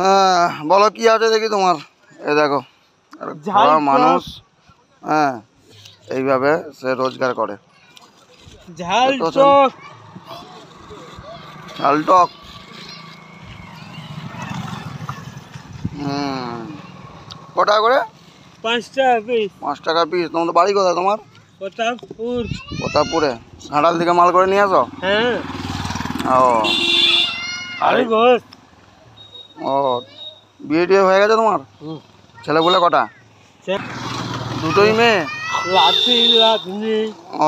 হ্যাঁ বলো কি আছে দেখি তোমার। এই দেখো মানুষ, হ্যাঁ এইভাবে সে রোজগার করে। ঝাল টক কটা করে? 5 টাকা পিস। 5 টাকা পিস। তোমার বাড়ি কোথায় তোমার? প্রতাপপুরে। ঘাটাল থেকে মাল করে নিয়ে আসো? হ্যাঁ। ও বিয়ে টিয়ে হয়ে গেছে তোমার? ছেলে বলে কটা? দুটোই মেয়ে? ও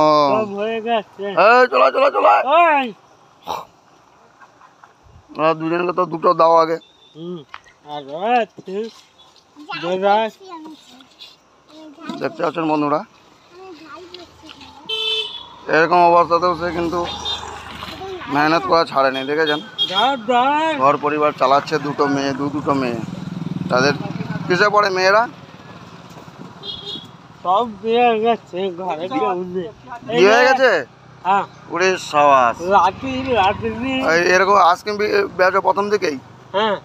চলো চলো চলো, দুজনকে তো দুটো দাও আগে। দেখতে পাচ্ছেন বন্ধুরা, এরকম অবস্থাতেও সে কিন্তু মেহনত করা ছাড়েনি। দেখেছেন ঘর পরিবার চালাচ্ছে, দুটো মেয়ে। তাদের কিসে পড়ে মেয়েরা? সব বিয়ে হয়ে গেছে, বিয়ে হয়ে গেছে। ওরে সাবাস। এরকম আজকে বিয়ে প্রথম থেকেই? হ্যাঁ,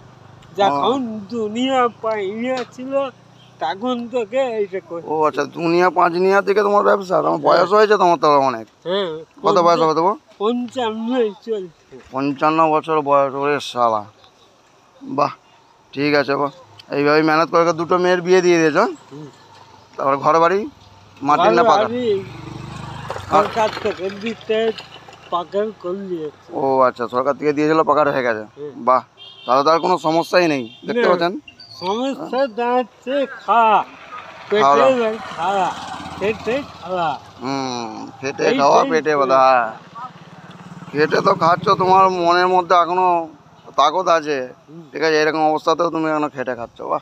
যখন দুনিয়া পাইয়া ছিল তখন থেকে এইটা করে। ও আচ্ছা, দুনিয়া পাঁচনিয়া থেকে তোমার ব্যবসা। তোমার বয়স হয়েছে তোমার তো অনেক। কত বয়স হবে তোমার? 55 চলছে। 55 বছর বয়স। ওরে শালা, বাহ ঠিক আছে। বাহ, এইভাবে মেহনত করে দুটো মেয়ের বিয়ে দিয়ে দিয়েছ। তারপর ঘর বাড়ি মাটির না পাকা? সরকার থেকে দিতে পাকার করে দিয়েছে। ও আচ্ছা, সরকার থেকে দিয়েছিল, পাকার হয়ে গেছে। বাহ, তাহলে তার কোনো সমস্যাই নেই। দেখতে পাচ্ছেন সমস্যা দাঁড়াচ্ছে খাওয়া, পেটে খাওয়া পেটে বাঁধা। খেটে তো খাচ্ছ, তোমার মনের মধ্যে এখনো তাকত আছে। ঠিক আছে, এরকম অবস্থাতেও তুমি এখনো খেটে খাচ্ছ। বাহ,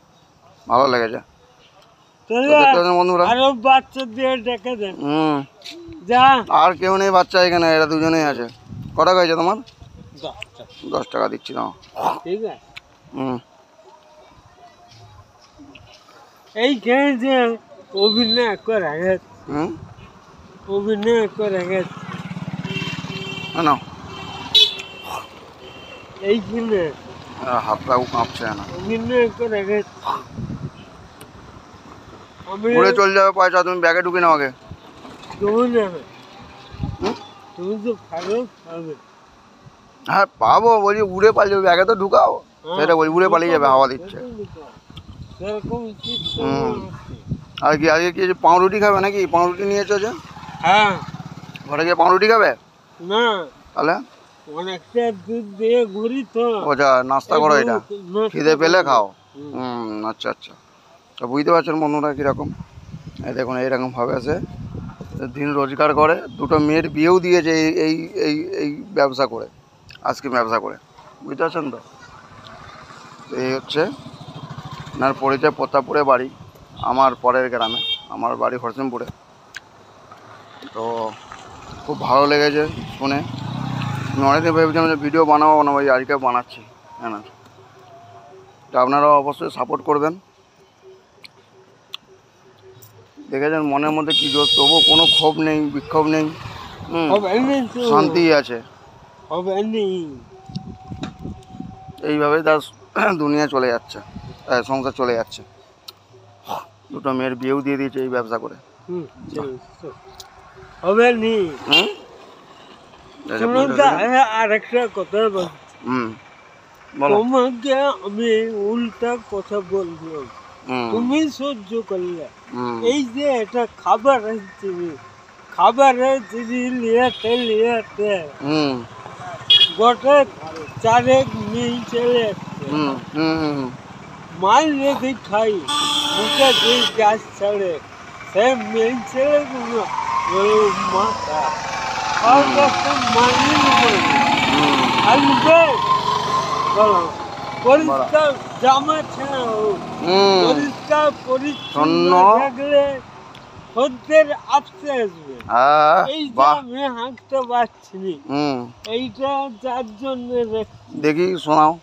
ভালো লেগেছে বন্ধুরা। আর কেউ নেই বাচ্চা এখানে, এরা দুজনেই আছে। কটা হয়েছে তোমার? 10 টাকা দিচ্ছি না। ঠিক আছে। এইখানে যে অভিনয় করে গেছে, এইখানে হাতটাও কাঁপছে না। অভিনয় করে গেছে। উড়ে চলে যাবে পয়সা, তুমি ব্যাগে ঢুকে নাও আগে। তুমি তো হ্যাঁ পাবো, বলছি উড়ে পালিয়ে ব্যাগে তো ঢুকাও। সেটা বলি, উড়ে পালিয়ে যাবে, হাওয়া দিচ্ছে। আর কি আজকে কি পাউরুটি খাবে নাকি? পাউরুটি নিয়েছো যে? হ্যাঁ। ঘরে গিয়ে পাউরুটি খাবে না? তাহলে অনেকটা দুধ দিয়ে ঘুরি তো। ওটা নাস্তা করো, এটা খিদে পেলে খাও। আচ্ছা আচ্ছা, তো বুঝতে পারছেন বন্ধুরা কীরকম। এই দেখুন এইরকম ভাবে আছে, দিন রোজগার করে, দুটো মেয়ের বিয়েও দিয়েছে এই এই এই ব্যবসা করে, আজকে ব্যবসা করে। বুঝতে পারছেন তো? এই হচ্ছে ওনার পরিচয়। প্রতাপপুরে বাড়ি, আমার পরের গ্রামে। আমার বাড়ি হরসিমপুরে। তো খুব ভালো লেগেছে শুনে। আমি অনেকদিন ভেবেছিলাম যে ভিডিও বানাবো এই আজকে বানাচ্ছি। হ্যাঁ না, তো আপনারাও অবশ্যই সাপোর্ট করবেন। দেখেছেন মনের মধ্যে কী জোর, তবুও কোনো ক্ষোভ নেই, বিক্ষোভ নেই, শান্তি আছে। এইভাবেই তার দুনিয়া চলে যাচ্ছে, সংসার চলে যাচ্ছে। দুটো মেয়ের বিয়েও দিয়ে দিয়েছে এই ব্যবসা করে। আরেকটা কথা বলছি, তোমাকে আমি উল্টা কথা বললাম, তুমি সহ্য করলে। এই যে এটা খাবারের লিয়াতে গোটা 4 মিল চলে যাচ্ছে। মাল যদি খাই মুখে যে গ্যাস ছাড়ে, সে মিল ছেড়ে মাথা পরিষ্কার জামা ছাড়া পরিষ্কার পরিচ্ছন্ন থাকলে খদ্দের আপসে আসবে। এই যে আমি হাঁকতে পারছি, এইটা যার জন্য। দেখি শোনাও।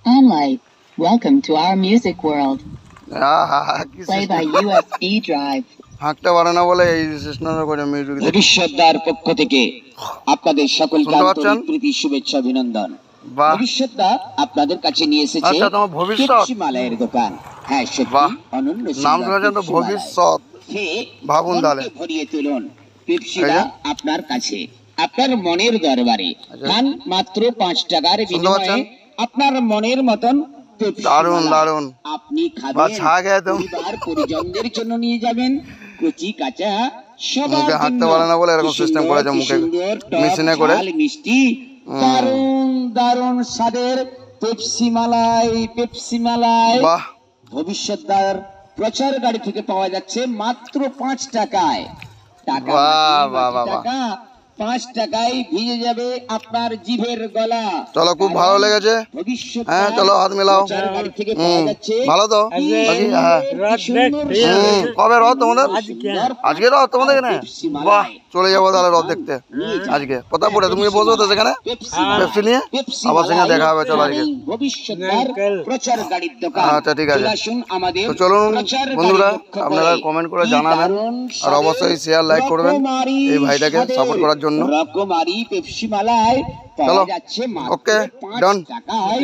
Onlight, welcome to our music world. Play by USB drive. হাঁকতে পারে না বলে এই সিস্টেমটা করে মিউজিক। ভবিষ্যৎদার পক্ষ থেকে আপনাদের সকলকে আন্তরিক প্রীতি শুভেচ্ছা অভিনন্দন। বাহ ভবিষ্যৎটা আপনাদের কাছে নিয়ে এসেছে আচ্ছা তোমার ভবিষ্যৎ পেপসি মালাইয়ের দোকান। হ্যাঁ সত্যি বাহ অনন্য নাম সুন্দর শুনেছেন তো পেপসি মালাই। ভবিষ্যৎ খেয়ে ভাবুন তাহলে মনকে ভরিয়ে তুলুন এই পেপসিটা যে। আপনার কাছে, আপনার মনের দরবারে। আচ্ছা। খান মাত্র 5 টাকার শুনতে বিনিময়ে পাচ্ছেন? আপনার মনের মতন পেপসি দারুণ মালাই। দারুণ আপনি বা খাবেন, ছাগ একদম পরিবার পরিজনদের জন্য নিয়ে যাবেন, কচি কাঁচা সবার মুখে হাঁটতে জন্য। পারে না বলে এরকম কি সিস্টেম সুন্দর, করেছে কি মুখে সুন্দর, টক, মেশিনে করে ঝাল, মিষ্টি দারুণ দারুণ স্বাদের পেপসি মালাই। পেপসি মালাই বাহ ভবিষ্যৎদার প্রচার গাড়ি থেকে পাওয়া যাচ্ছে মাত্র 5 টাকায়। টাকা বাহ, মাটি, বাহ, মাটি বাহ, টাকা 5 টাকায় ভিজে যাবে আপনার জিভের গলা। চলো খুব ভালো লেগেছে ভবিষ্যৎ হ্যাঁ চলো হাত মেলাও প্রচার গাড়ি থেকে পাওয়া যাচ্ছে ভালো তো আজকে নাকি? হ্যাঁ রাত কি সুন্দর দেখ, ঠিক আছে? কবে রথ তোমাদের আজকে। আজকে রথ তোমাদের এখানে পেপসি মালাই। বাহ চলে যাবো তাহলে রথ দেখতে আজকে প্রতাপপুরে তুমি বসবো তো সেখানে পেপসি পেপসি নিয়ে পেপসি আবার সেখানে মালাই দেখা হবে চলো আজকে ভবিষ্যৎদার নারকেল। প্রচার গাড়ির দোকান। আচ্ছা, ঠিক আছে। চলে আসুন আমাদের তো চলুন প্রচার বন্ধুরা গাড়ি লক্ষ্য আপনারা করে। কমেন্ট করে কি জানাবেন দারুণ আর স্বাদের অবশ্যই শেয়ার লাইক করবেন রকমারি এই ভাইটাকে স্বাদের সাপোর্ট করার জন্য রকমারি পেপসি মালাই পাওয়া চলো, যাচ্ছে মাত্র ওকে, 5 done। টাকায়।